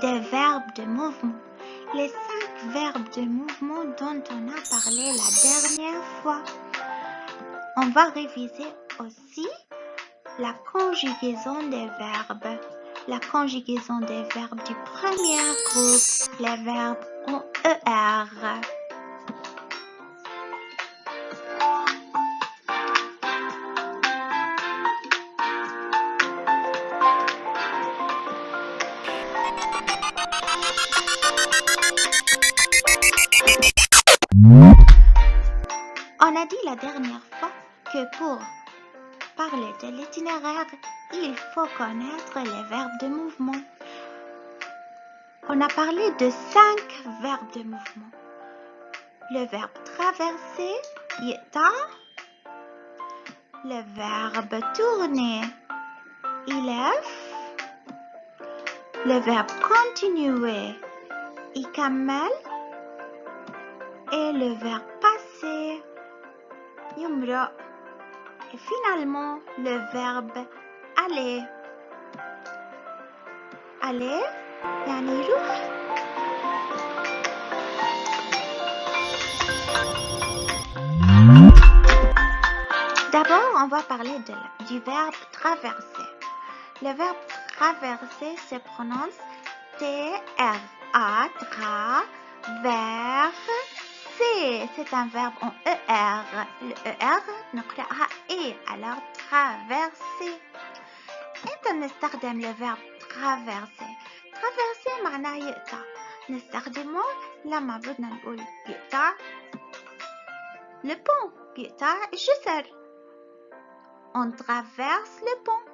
des verbes de mouvement. Les 5 verbes de mouvement dont on a parlé la dernière fois. On va réviser aussi la conjugaison des verbes. La conjugaison des verbes du premier groupe, les verbes en ER. On a dit la dernière fois que pour parler de l'itinéraire, il faut connaître les verbes de mouvement. On a parlé de 5 verbes de mouvement. Le verbe traverser, يقطع. Le verbe tourner, يلف. Le verbe continuer, يكمل. Et le verbe passer, يمرق. Et finalement, le verbe aller. Aller, يعني يروح. D'abord, on va parler du verbe traverser. Le verbe traverser se prononce T-R-A, traverser. C'est un verbe en ER. Le ER نقرأها E, alors traverser. إمتى نستخدم le verbe traverser؟ traverser معناه يقطع. نستخدمه لما بدنا نقول يقطع le pont، يقطع الجسر. On traverse le pont.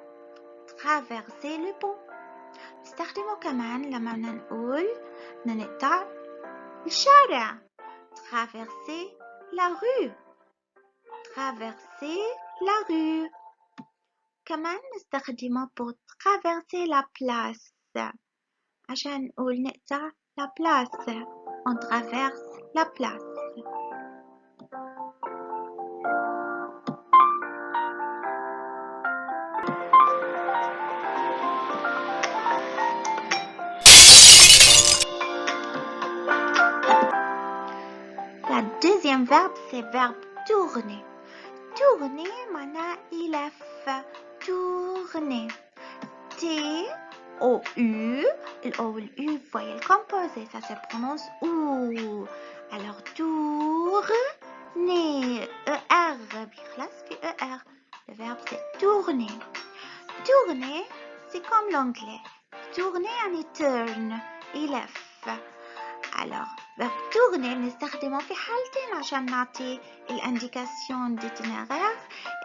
Traverser le pont. نستخدمه كمان لما بدنا نقول نقطع الشارع. Traverser la rue. Traverser la rue. كمان نستخدمه pour traverser la place. عشان نقول نقطع la place. On traverse la place. La deuxième verbe, c'est verbe tourner. Tourner, معناه يلف. Tourner. T-O-U. Le O et le U, voyez le composé, ça se prononce OU. Alors, tourner. E-R. بيخلص في E-R. Le verbe, c'est tourner. Tourner, c'est comme l'anglais. Tourner, يعني turn. يلف. Alors, verbe tourner نستخدمه في حالتين عشان نعطي الانديكاسيون d'itinéraire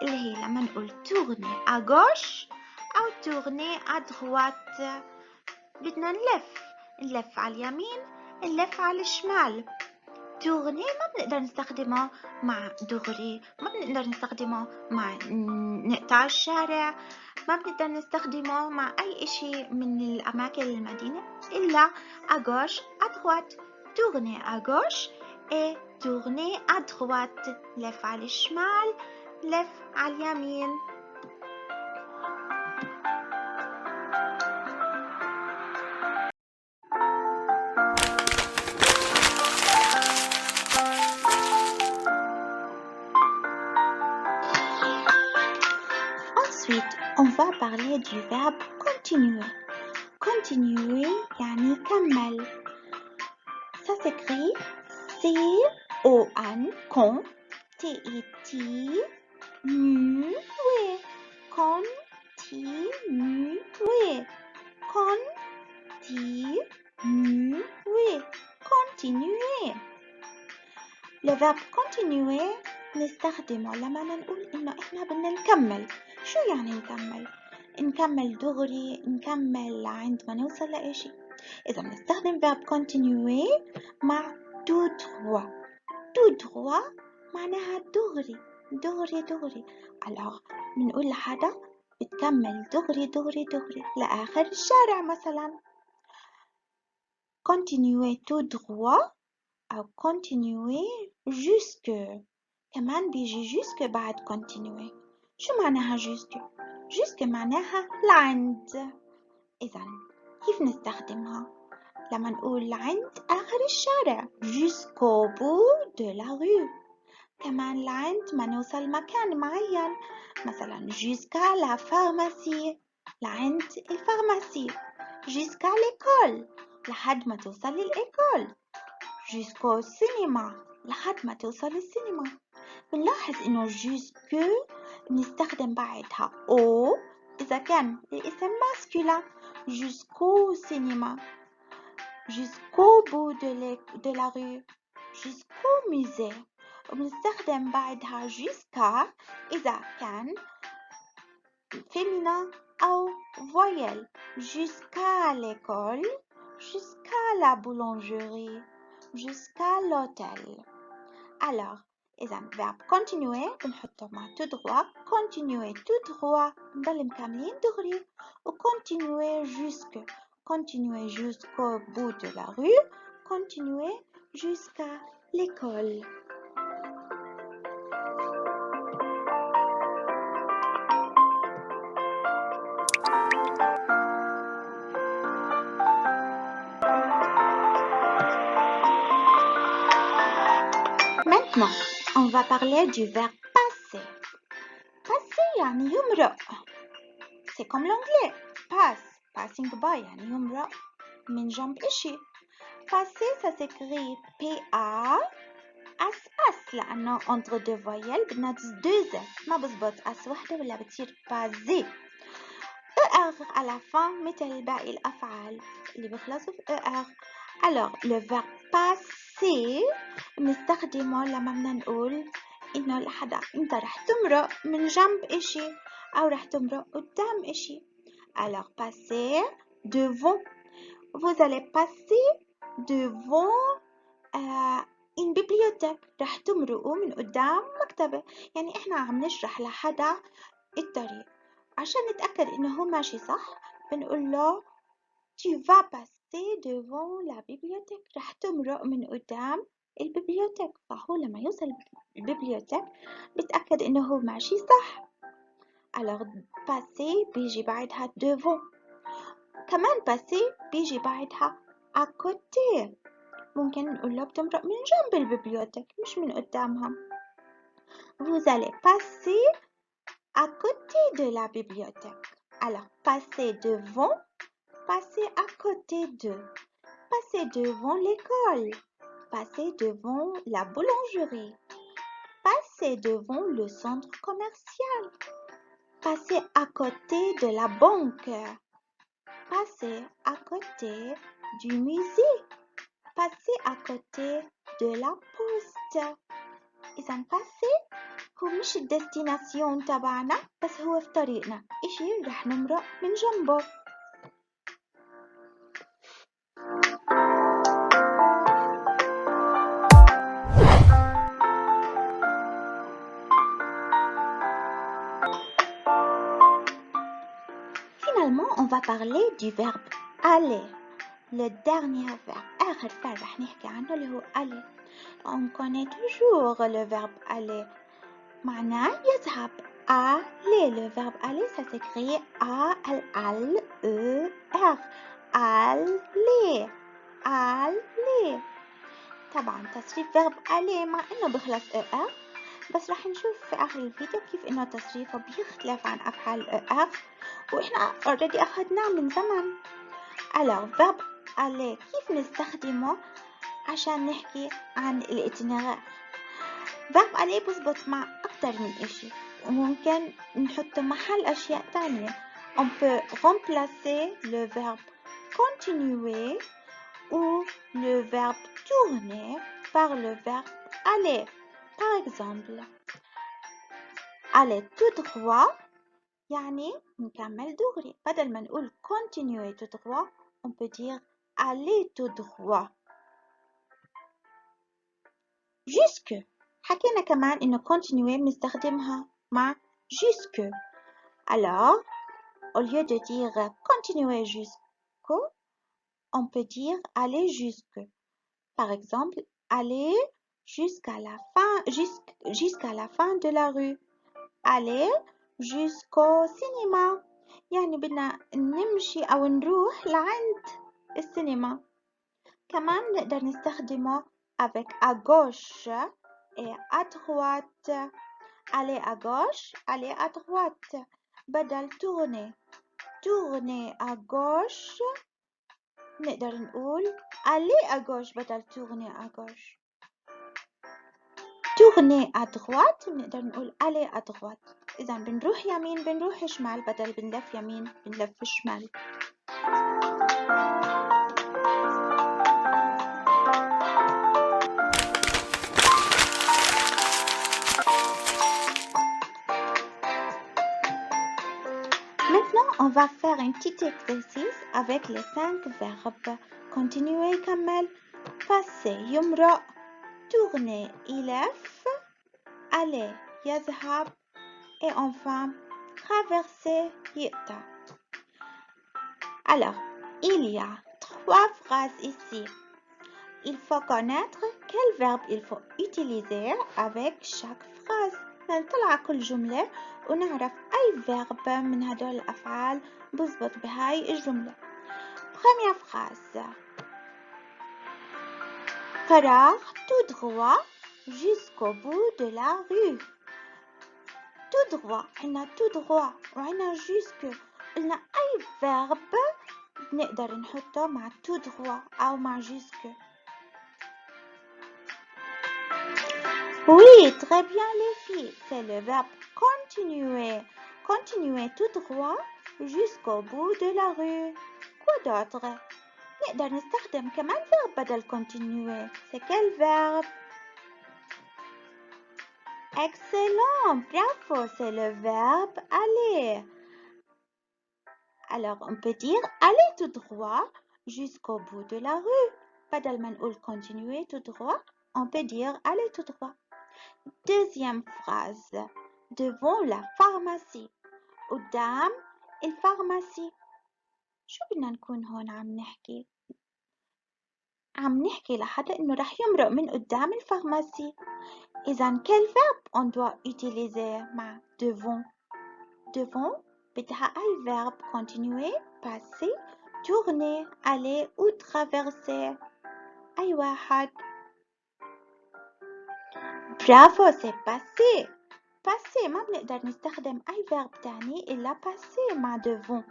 اللي هي لما نقول tourner à gauche أو tourner à droite. بدنا نلف على اليمين، نلف على الشمال. tourner ما بنقدر نستخدمه مع دغري، ما بنقدر نستخدمه مع نقطع الشارع، ما بنقدر نستخدمه مع أي إشي من الأماكن المدينة إلا à gauche, à droite. Tourner à gauche et tourner à droite. لف على الشمال، لف على اليمين. Ensuite, on va parler du verbe continuer. Continuer, يعني كمل. Ça s'écrit C-O-N, con, T-E-T-Nu-E, continuer, continuer, continuer. Le verbe continuer نستخدمه لما نقول إنه إحنا بدنا نكمل. شو يعني نكمل؟ نكمل دغري، نكمل عند ما نوصل لإشي. إذا نستخدم verbe continuer مع tout droit. tout droit معناها دغري دغري دغري. alors بنقول لحدا بتكمل دغري دغري دغري لآخر الشارع مثلا. continuer tout droit أو continuer jusque. كمان بيجي jusque بعد continuer. شو معناها jusque؟ jusque معناها لعند. إذا كيف نستخدمها؟ لما نقول عند آخر الشارع jusqu'au bout de la rue. كمان لعند ما نوصل مكان معين، مثلا jusqu'à la pharmacie، لعند الفارماسي. jusqu'à l'école، لحد ما توصل للإيكول. jusqu'au cinéma، لحد ما توصل للسينما. بنلاحظ إنه jusque بنستخدم بعدها au إذا كان الاسم masculin. jusqu'au cinéma، jusqu'au bout de la rue، jusqu'au musée. وبنستخدم بعدها jusqu'à إذا كان féminin أو voyelle. jusqu'à l'école، jusqu'à la boulangerie، jusqu'à l'hôtel. Alors, إذا verbe continuer بنحطه مع tout droit. continuer tout droit نضل مكملين دغري. و continuer jusque، continuer jusqu'au bout de la rue، continuer jusqu'à l'école. Maintenant, on va parler du verbe passer. passer يعني يمرق. C'est comme l'anglais. pass، passing by يعني يمرق من جنب إشي. passer ça s'écrit P-A S لأنه entre deux voyelles بدنا deux S، ما بزبط S وحدة ولا بتصير passer. ER à la fin مثل باقي الأفعال اللي بيخلصوا في ER. Alors le verbe passer بنستخدمه لما بدنا نقول إنه لحدا أنت رح تمرق من جنب إشي أو رح تمرق قدام إشي. Alors passer devant. Vous allez passer devant une bibliothèque. رح تمرقوا من قدام مكتبة. يعني إحنا عم نشرح لحدا الطريق، عشان نتأكد إنه هو ماشي صح بنقول له tu vas passer devant la bibliothèque. رح تمرق من قدام الببليوتيك. فهو لما يوصل الببليوتيك بتأكد إنه هو ماشي صح. alors passer بيجي بعدها devant. كمان passer بيجي بعدها à côté. ممكن نقول له بتمرق من جنب الببليوتيك مش من قدامها. vous allez passer à côté de la bibliothèque. alors passer devant، passer à côté de. passer devant l'école، passer devant la boulangerie، passer devant le centre commercial، passer à côté de la banque، passer à côté du musée، passer à côté de la poste. إذا passer هو مش الديستيناسيون تبعنا، بس هو في طريقنا، إشي رح نمرق من جنبه. Finalement, on va parler du verbe aller. Le dernier verbe. آخر verbe رح نحكي عنه اللي هو aller. On connaît toujours le verbe aller. معناه يذهب. aller. Le verbe aller, ça s'écrit A-L-L-E-R. aller. aller. طبعا تصريف verbe aller مع إنه بخلص ER، بس رح نشوف في آخر الفيديو كيف إنه تصريفه بيختلف عن أفعال ER وإحنا already أخدناه من زمان. alors verbe aller كيف نستخدمه عشان نحكي عن الإتينيرير؟ verbe aller بزبط مع أكتر من إشي وممكن نحطه محل أشياء تانية. on peut remplacer le verbe continuer ou le verbe tourner par le verbe aller. par exemple aller tout droit يعني نكمل دغري. بدل ما نقول continuer tout droit on peut dire aller tout droit. jusque حكينا كمان إنه continuer بنستخدمها مع jusque. alors au lieu de dire continuer jusqu'au on peut dire aller jusque. par exemple aller jusqu'à la fin de la rue. aller jusqu'au cinéma يعني بدنا نمشي أو نروح لعند السينما. كمان نقدر نستخدمه avec à gauche et à droite. Aller à gauche, aller à droite. بدل tourner. Tourner à gauche. نقدر نقول aller à gauche بدل tourner à gauche. tourner à droite نقدر نقول aller à droite. إذا بنروح يمين بنروح شمال بدل بنلف يمين بنلف شمال. Maintenant, on va faire un petit exercice avec les 5 verbes. Continuer كمل. passer يمرق. tourner يلف. aller يذهب. Et enfin, traverser يقطع. Alors, il y a 3 phrases ici. Il faut connaître quel verbe il faut utiliser avec chaque phrase. نطلع كل جملة ونعرف أي verbe من هدول الأفعال بزبط بهاي الجملة. Première phrase. فراغ tout droit jusqu'au bout de la rue. Tout droit. عنا tout droit وعنا jusque. قلنا أي verbe نقدر نحطه مع tout droit أو مع jusque. Oui, très bien les filles. C'est le verbe continuer. Continuer tout droit jusqu'au bout de la rue. Quoi d'autre? نقدر نستخدم كمان verbe بدل continuer. C'est quel verbe? Excellent, bravo, c'est le verbe aller. Alors, on peut dire aller tout droit jusqu'au bout de la rue. بدل ما نقول continuer tout droit, on peut dire aller tout droit. Deuxième phrase. Devant la pharmacie. قدام الفارماسي. شو بدنا نكون هون عم نحكي؟ عم نحكي لحدا إنه رح يمرق من قدام الفارماسي. إذا quel verbe on doit utiliser مع devant؟ devant بدها أي verbe continuer, passer, tourner, aller ou traverser. أي واحد؟ برافو c'est passer. passer ما بنقدر نستخدم أي verbe تاني إلا passer مع devant.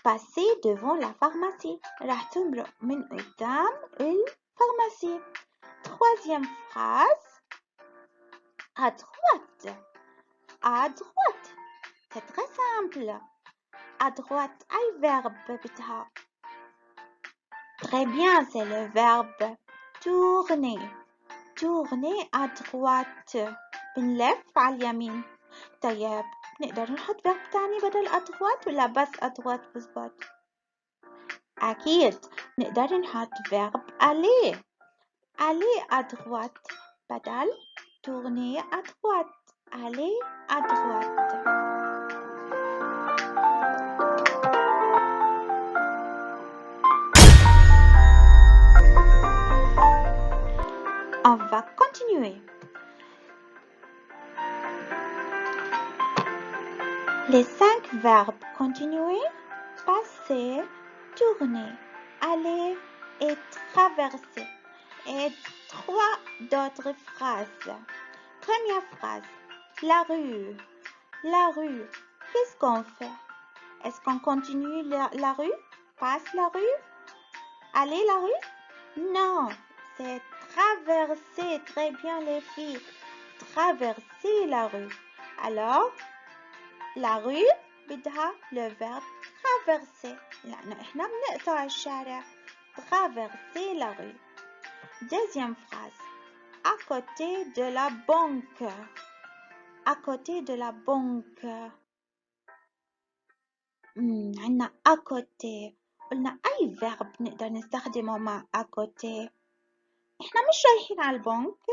passer devant la pharmacie. راح تمرق من قدام الفارماسي. Troisième phrase. À droite. À droite. C'est très simple. À droite, أي verbe بدها. Très bien, c'est le verbe tourner. tourner à droite. بنلف على اليمين. طيب نقدر نحط verbe تاني بدل à droite ولا بس à droite بزبط؟ أكيد نقدر نحط verbe aller. aller à droite بدل tourner à droite. aller à droite. On va continuer. Les 5 verbes continuer, passer, tourner, aller et traverser. Et 3 d'autres phrases. Première phrase. La rue. La rue. Qu'est-ce qu'on fait? Est-ce qu'on continue la rue? Passe la rue? Aller la rue? Non, c'est traverser. Très bien les filles. Traverser la rue. Alors, la rue بدها le verbe traverser. لأنه إحنا بنقطع الشارع. Traverser la rue. Deuxième phrase. À côté de la banque. À côté de la banque. عنا à côté. قلنا أي verbe نقدر نستخدمه مع à côté. إحنا مش رايحين على البنك.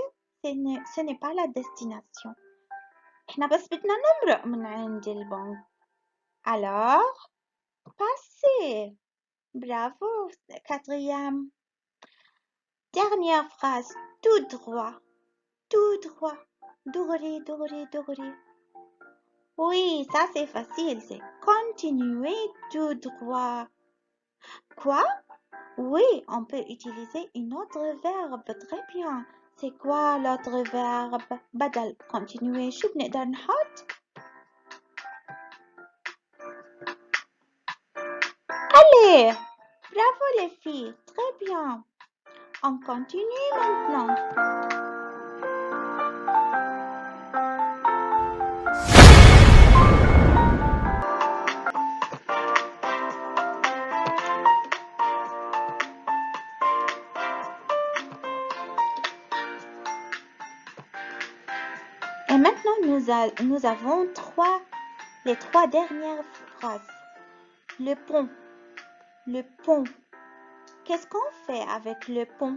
Ce n'est pas la destination. إحنا بس بدنا نمرق من عند البنك. Alors, passer. Bravo, quatrième. Dernière phrase, tout droit. Tout droit. دغري دغري دغري. Oui, ça c'est facile, c'est continuer tout droit. Quoi? Oui, on peut utiliser une autre verbe. Très bien. C'est quoi l'autre verbe؟ بدل continuer شو بنقدر نحط؟ Allez! Bravo les filles. Très bien. On continue maintenant. Et maintenant, nous avons les trois dernières phrases. Le pont. Le pont. Qu'est-ce qu'on fait avec le pont?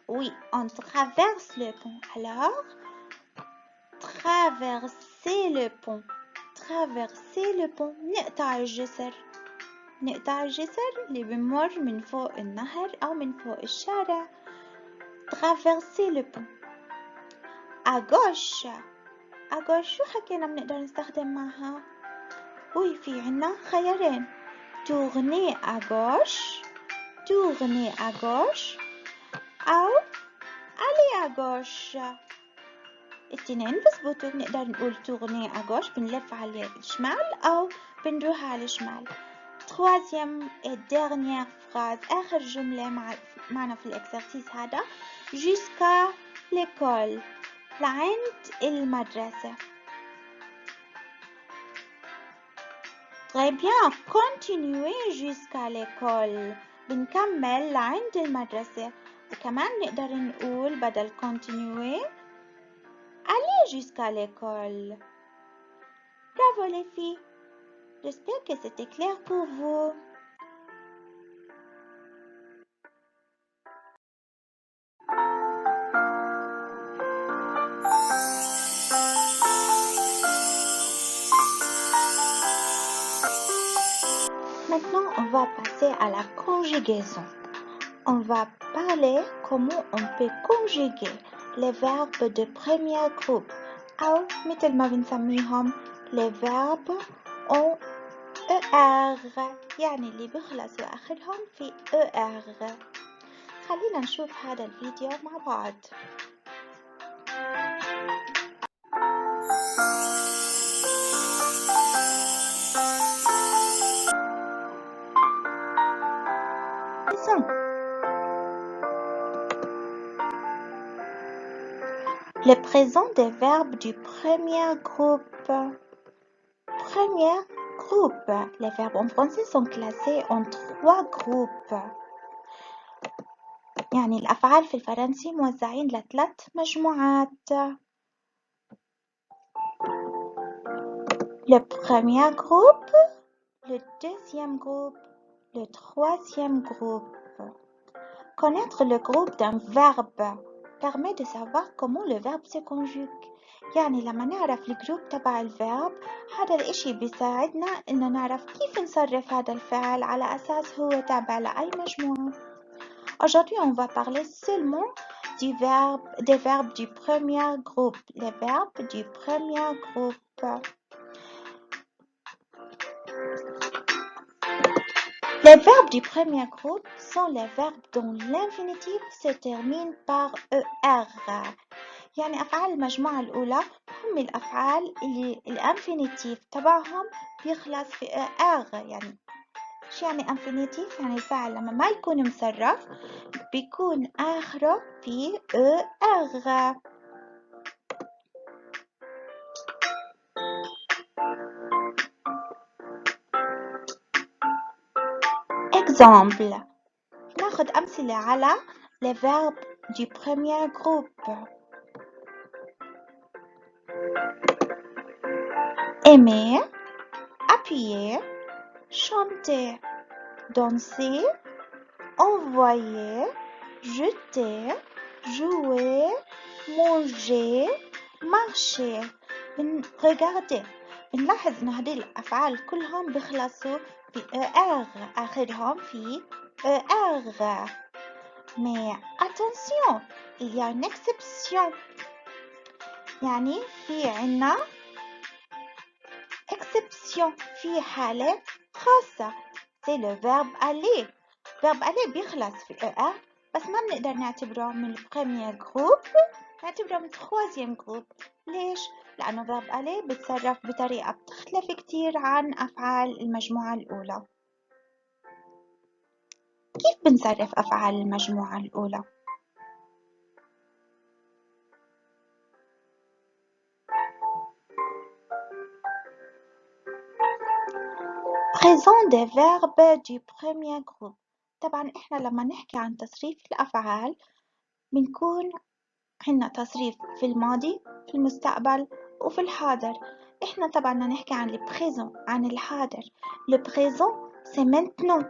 Oui, on traverse le pont. Alors, traverser le pont. traverser le pont. نقطع الجسر. نقطع الجسر اللي بمر من فوق النهر أو من فوق الشارع. traverser le pont. à gauche. à gauche شو حكينا بنقدر نستخدم معها؟ وي في عنا خيارين. tourner à gauche. tourner à gauche. أو aller à gauche. الاثنين بزبطوا. بنقدر نقول tourner à gauche بنلف على الشمال أو بنروح على الشمال. troisième et dernière phrase. آخر جملة معنا في الإكسرسيس هذا. jusqu'à l'école. لعند المدرسة. Très bien. continuer jusqu'à l'école. بنكمل لعند المدرسة. وكمان نقدر نقول بدل continuer aller jusqu'à l'école. Bravo les filles. J'espère que c'était clair pour vous. Maintenant, on va passer à la conjugaison. On va parler comment on peut conjuguer les verbes de premier groupe أو مثل ما بنسميهم les verbes en ER يعني اللي بيخلصوا آخرهم في ER. خلينا نشوف هذا الفيديو مع بعض. Le présent des verbes du premier groupe. Premier groupe. Les verbes en français sont classés en 3 groupes. يعني الأفعال في الفرنسي موزعين ل3 مجموعات. Le premier groupe, le deuxième groupe, le troisième groupe. Connaître le groupe d'un verbe permet de savoir comment le verbe se conjugue. يعني لما نعرف الجروب تبع الفيرب هذا الاشي بيساعدنا انه نعرف كيف نصرف هذا الفعل على اساس هو تابع لأي مجموعة. Aujourd'hui, on va parler seulement des verbes du premier groupe. Les verbes du premier groupe. Les verbes du premier groupe sont les verbes dont l'infinitif se termine par ER. يعني أفعال المجموعة الأولى هم الأفعال اللي الانفينيتيف تبعهم بيخلص في ER. يعني شو يعني انفينيتيف؟ يعني الفعل لما ما يكون مصرف بيكون آخره في ER. Exemple. ناخد أمثلة على les verbes du premier groupe. aimer, appuyer, chanter, danser, envoyer, jeter, jouer, manger, marcher. regardez. بنلاحظ إن هذه الأفعال كلهم بيخلصوا في ER. آخرهم في ER. Mais attention, il y a une exception. يعني في عنا exception في حالة خاصة. C'est le verbe aller. verbe aller بيخلص في ER بس ما بنقدر نعتبره من البريمير جروب، نعتبره من التخوازيام جروب. ليش؟ لأنه verbe aller بتصرف بطريقة بتختلف كتير عن أفعال المجموعة الأولى. كيف بنصرف أفعال المجموعة الأولى؟ Présent des verbes du premier groupe. طبعا إحنا لما نحكي عن تصريف الأفعال بنكون عنا تصريف في الماضي، في المستقبل، وفي الحاضر. إحنا طبعا نحكي عن البريزون، عن الحاضر. Le présent c'est maintenant،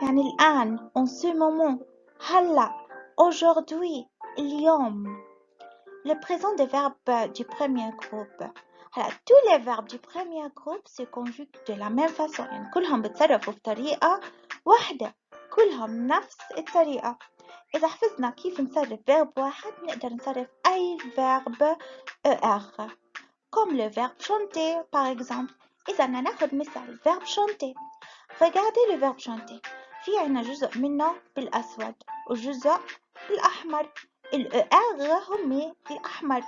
يعني الآن، en ce moment، هلا، aujourd'hui، اليوم. Le présent des verbes du premier groupe. هلا tous les verbes du premier groupe se conjuguent de la même façon، يعني كلهم بتصرفوا بطريقة واحدة، كلهم نفس الطريقة. إذا حفظنا كيف نصرف verbe واحد نقدر نصرف أي verbe ER comme le verbe chanter par exemple. إذا بدنا ناخد مثال verbe chanter. Regardez le verbe chanter. في عنا جزء منه بالأسود وجزء بالأحمر. ال ER هم الأحمر.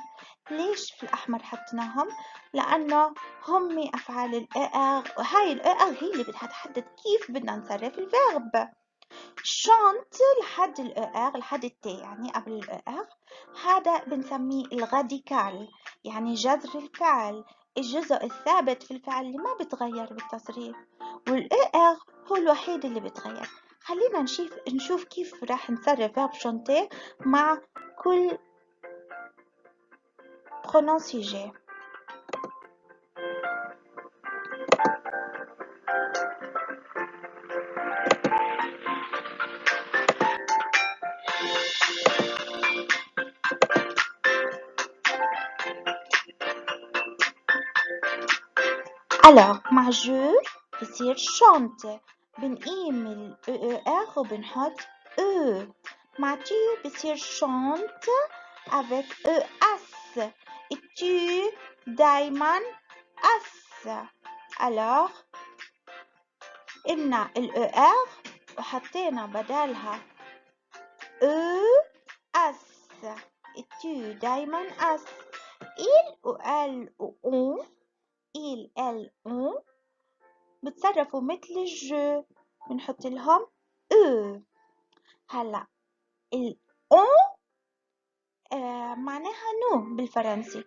ليش في الأحمر حطيناهم؟ لأنه هم أفعال ال ER، وهاي ال ER هي اللي بدها تحدد كيف بدنا نصرف الverb. شانت لحد ال ER لحد التي، يعني قبل ال ER، هذا بنسميه الراديكال، يعني جذر الفعل، الجزء الثابت في الفعل اللي ما بتغير بالتصريف. وال ER هو الوحيد اللي بتغير. خلينا نشوف كيف راح نصرف verbe chanter مع كل pronom sujet. Alors مع je بصير chante، بنقيم ال ER وبنحط E. مع tu بصير chante avec ES. Et tu دايما S. alors قلنا ال ER وحطينا بدالها ES. et tu دايما S. il و elle و on، il elle on بتصرفوا مثل الجو، بنحط لهم او. هلا ال on معناها نو بالفرنسي،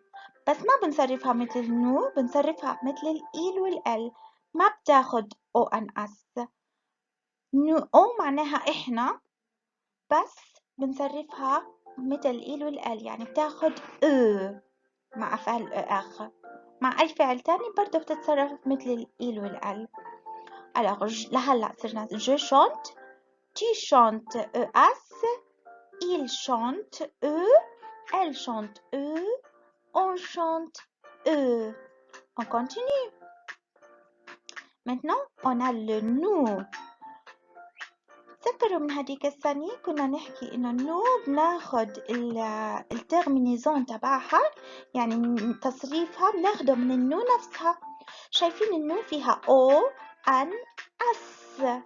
بس ما بنصرفها مثل نو، بنصرفها مثل الإيل والال، ما بتاخد او ان اس. نو او معناها احنا، بس بنصرفها مثل الإيل والال، يعني بتاخد او مع أفعال آخر. مع أي فعل تاني برضه بتتصرف مثل الإيل والال. Alors لهلا صرنا je chante، tu chantes ES، il chante E، elle chante E، on chante E. On continue. Maintenant, on a le nous. تذكروا من هديك الثانية كنا نحكي إنه النو بناخد الترمينيزون تبعها، يعني تصريفها بناخده من النو نفسها. شايفين النو فيها O أن أس،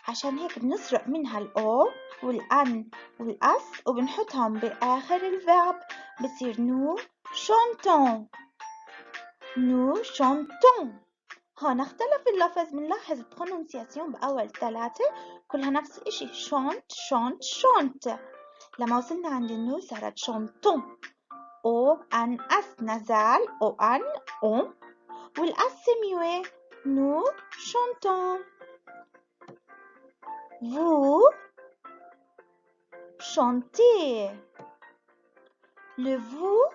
عشان هيك بنسرق منها الأو والأن والأس وبنحطهم بآخر الفعل، بصير nous chantons. nous chantons. هون اختلف اللفظ، بنلاحظ البرونونسياسيون بأول ثلاثة كلها نفس الشيء، chante chante chante. لما وصلنا عند النو صارت chantons. او أن أس نزال او أن on، والأس muet nous chantons. vous chantez. le vous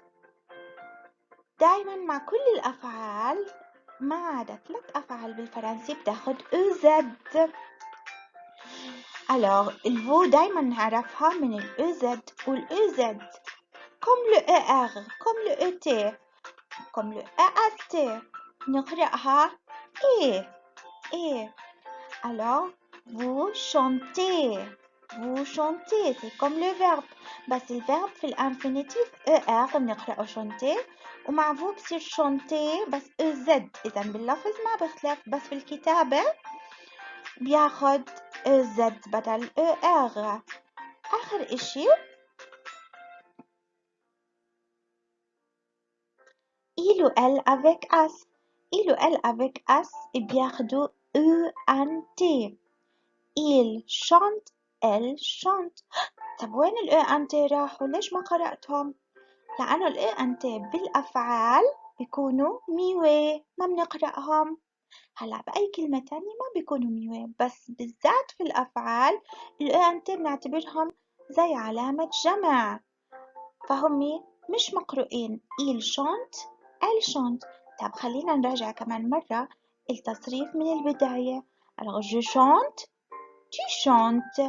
دايما مع كل الأفعال ما عدا 3 أفعال بالفرنسي بتاخد EZ. alors le vous دايما نعرفها من ال EZ وال EZ comme le ER comme le ET comme le EST نقرأها إيه. alors vous chantez. vous chantez c'est comme le verbe، بس الverbe في الانفينيتيف ER بنقرأه chanter، ومع vous بصير chanter بس EZ. إذا باللفظ ما بيختلف، بس في الكتابة بياخد EZ بدل ER. آخر إشي il ou elle avec as. il ou elle avec as بياخدوا ENT. il chante, elle chante. طب وين ال ENT راحوا؟ ليش ما قرأتهم؟ لأنه ال ENT بالأفعال بيكونوا ميوي، ما بنقرأهم. هلا بأي كلمة تانية ما بيكونوا ميوي، بس بالذات في الأفعال ال ENT بنعتبرهم زي علامة جمع، فهم مش مقروئين. il chante, elle chante. طب خلينا نراجع كمان مرة التصريف من البداية. alors je chante, tu chantes,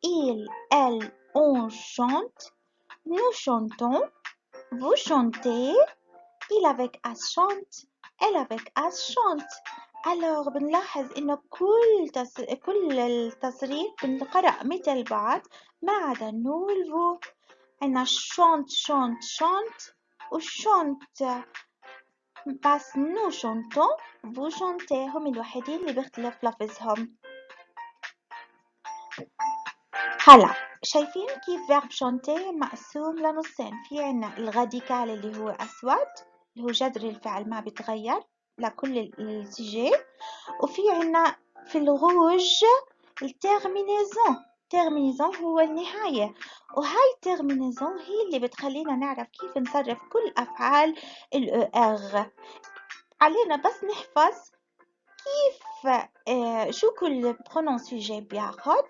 il, elle, on chante, nous chantons, vous chantez, il avec as chante, elle avec as chante. alors بنلاحظ إنه كل التصريف بنقرأ مثل بعض ما عدا النو والفو. عنا chante chante chante و chante، بس nous chantons vous chantez هم الوحيدين اللي بيختلف لفظهم. هلا شايفين كيف verb chanter مقسوم لنصين؟ في عنا الغاديكال اللي هو أسود اللي هو جذر الفعل ما بيتغير لكل السجي، وفي عنا في الغوج التيرمينيزون. تيرمينيزون هو النهاية، وهاي التيرمينيزون هي اللي بتخلينا نعرف كيف نصرف كل أفعال ال ER. علينا بس نحفظ كيف شو كل برونون سوجي بياخد،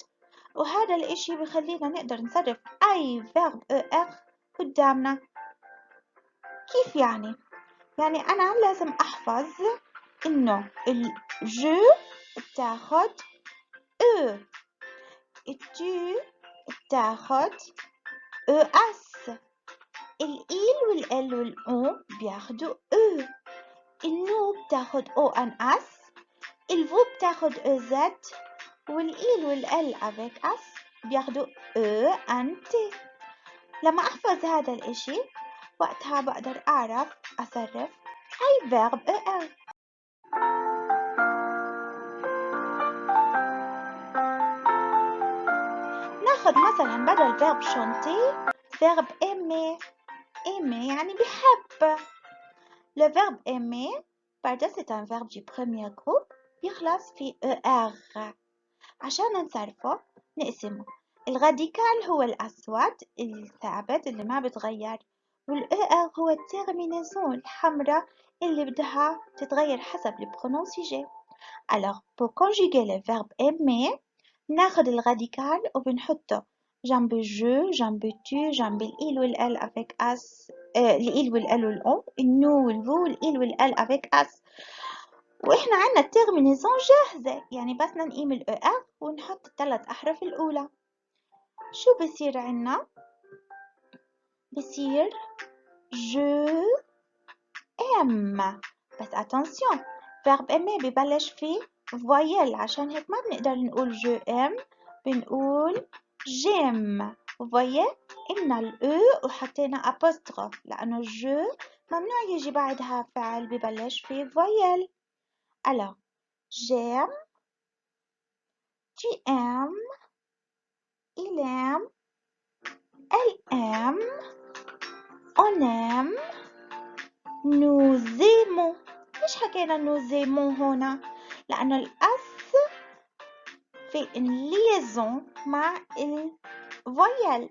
وهذا الاشي بخلينا نقدر نصرف أي verb ER قدامنا. كيف يعني؟ يعني أنا لازم أحفظ إنه الجو بتاخد E، التو بتاخد ES، الإيل والإل والأو بياخدوا E، النو بتاخد ONS، الفو بتاخد EZ، والإيل والإل avec اس بياخدوا ENT. لما أحفظ هذا الإشي وقتها بقدر أعرف أصرف أي verb ER. ناخد مثلا بدل verb chanter verb aimer. aimer يعني بحب. le verbe aimer بعد c'est un verbe du premier groupe بيخلص في ER. عشان نصرفه نقسمه. الراديكال هو الأسود الثابت اللي ما بتغير، والER هو التيرمينيزون الحمراء اللي بدها تتغير حسب البرونون سيجي. alors pour conjuguer le verbe aimer ناخد الراديكال وبنحطه جنب جو، جنب tu، جنب الإيل والإل avec as، الإيل والإل والأو، النو والفو والإيل والإل avec as. وإحنا عنا التيرمينيزون جاهزة، يعني بس نقيم ال ER ونحط الثلاث أحرف الأولى. شو بصير عنا؟ بصير je aime. بس attention verbe aimer ببلش في voyelle، عشان هيك ما بنقدر نقول je aime، بنقول j'aime. voyez قلنا ال E وحطينا apostrophe لأنه je ممنوع يجي بعدها فعل ببلش في voyelle. alors j'aime، tu aimes، il aime، elle aime، on aime، nous aimons. ليش حكينا nous aimons هنا؟ لأنه الأس في liaison مع الفويل.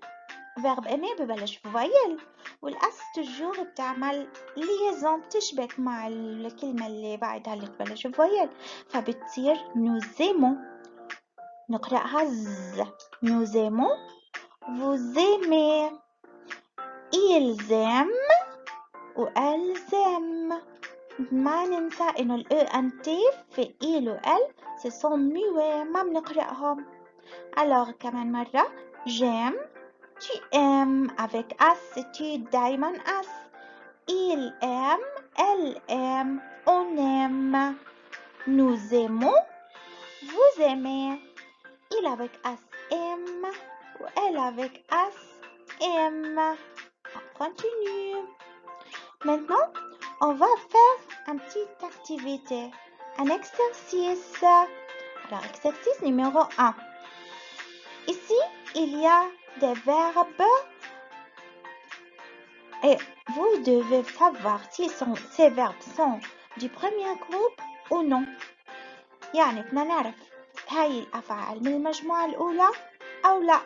verbe aimer ببلش في فويل، والأس تجور بتعمل liaison بتشبك مع الكلمة اللي بعدها اللي ببلش فويل، فبتصير nous aimons. نقرأها ز. nous aimons، vous aimez، ils aiment و elles aiment. ما ننسى إنه ال ENT في il و elle ce sont muets ما بنقرأهم. alors كمان مرة j'aime، tu aimes avec as tu دايما as، il aime، elle aime، on aime، nous aimons، vous aimez، il avec as aime ou elle avec as aime. On continue. Maintenant, on va faire une petite activité, un exercice. Alors, exercice numéro 1. Ici, il y a des verbes et vous devez savoir si ces verbes sont du premier groupe ou non. يعني بدنا نعرف هاي الأفعال من المجموعة الأولى أو لا.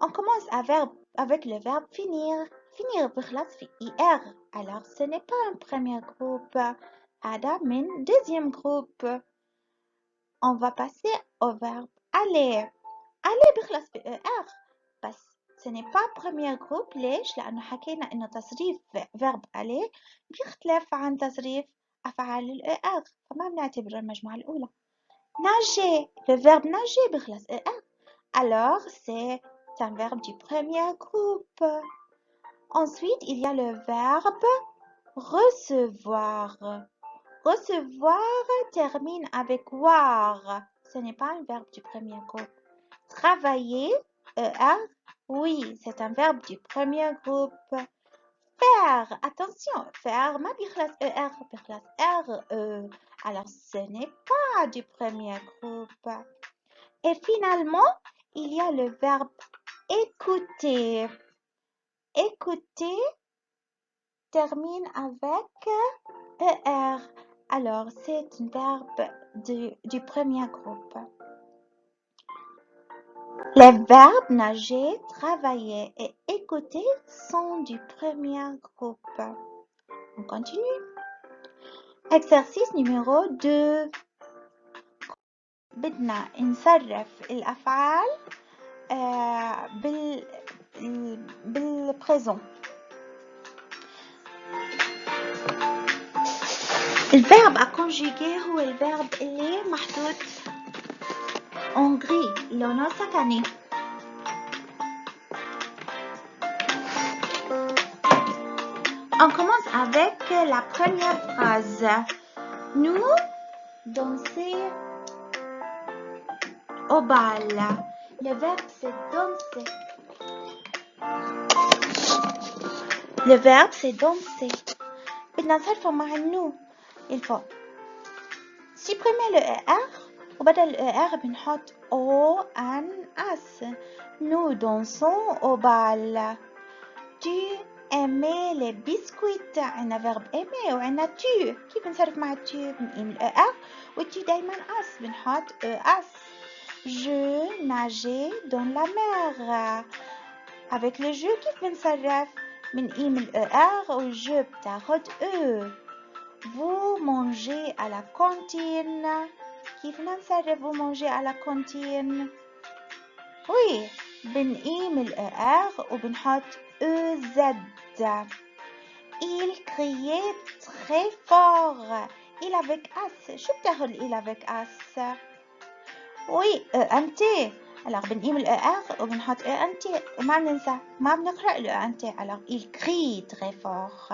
On commence avec le verbe finir. Finir بخلص في IR. Alors ce n'est pas un premier groupe. هذا من deuxième groupe. On va passer au verbe aller. aller بخلص في ER. بس ce n'est pas premier groupe. ليش؟ لأنه حكينا إنه تصريف verbe aller بيختلف عن تصريف أفعال ال ER. فما بنعتبره المجموعة الأولى. nager. Le verbe nager بخلص ER. Alors c'est un verbe du premier groupe. Ensuite, il y a le verbe recevoir. Recevoir termine avec war. Ce n'est pas un verbe du premier groupe. Travailler, ER, oui, c'est un verbe du premier groupe. Faire, attention, faire, ma بيخلص ER, بيخلص RE. Alors, ce n'est pas du premier groupe. Et finalement, il y a le verbe écouter. Écouter termine avec ER. Alors, c'est un verbe du premier groupe. Les verbes nager, travailler et écouter sont du premier groupe. On continue. Exercice numéro 2. بدنا نصرف الأفعال بالبريزون. الverbe à conjuguer هو الverbe اللي محطوط en gris لونه سكني. On commence avec la première phrase. Nous danser au bal. Le verbe c'est danser. Le verbe c'est danser. بدنا نصرفه مع النو. Il faut supprimer le ER وبدل ال ER بنحط ONS. Nous dansons au bal. Tu aimais les biscuits. عنا verbe aimer وعنا tu. كيف نصرف مع tu؟ بنقيم ال ER والtu دايما اس بنحط ES. Je nageais dans la mer. Avec le je كيف بنصرف؟ بنقيم ال ER والje بتاخد E. Vous mangez à la cantine. كيف نصرف vous mangez à la cantine؟ Oui, بنقيم ال ER وبنحط EZ. Il criait très fort. Il avec S. شو بتاخد il avec S؟ Oui, ENT. Alors بنقيم ال ER وبنحط ENT وما بننسى ما بنقرأ ال ENT. Alors il crie très fort.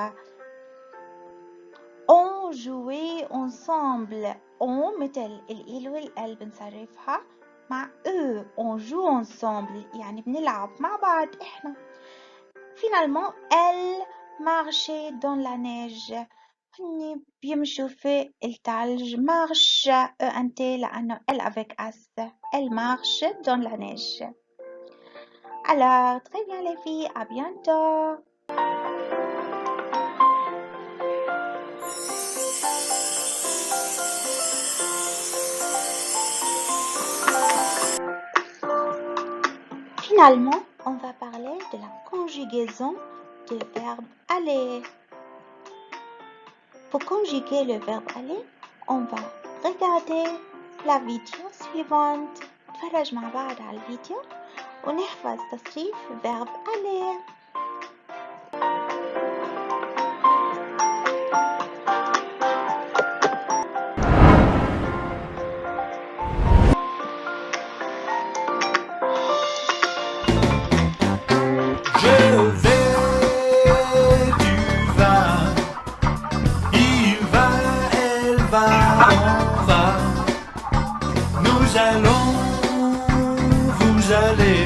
On jouait ensemble. On مثل ال والال بنصرفها مع eux. On joue ensemble يعني بنلعب مع بعض إحنا. Finalement, elle marchait dans la neige. هني بيمشوا في الثلج. marche ENT لأنه elle avec S. Elle marche dans la neige. Alors, très bien les filles, à bientôt. Finalement, on va parler de la conjugaison du verbe aller. Pour conjuguer le verbe aller, on va regarder la vidéo suivante. نتفرج مع بعض على الفيديو ونحفظ تصريف verbe aller. Nous allons, vous allez.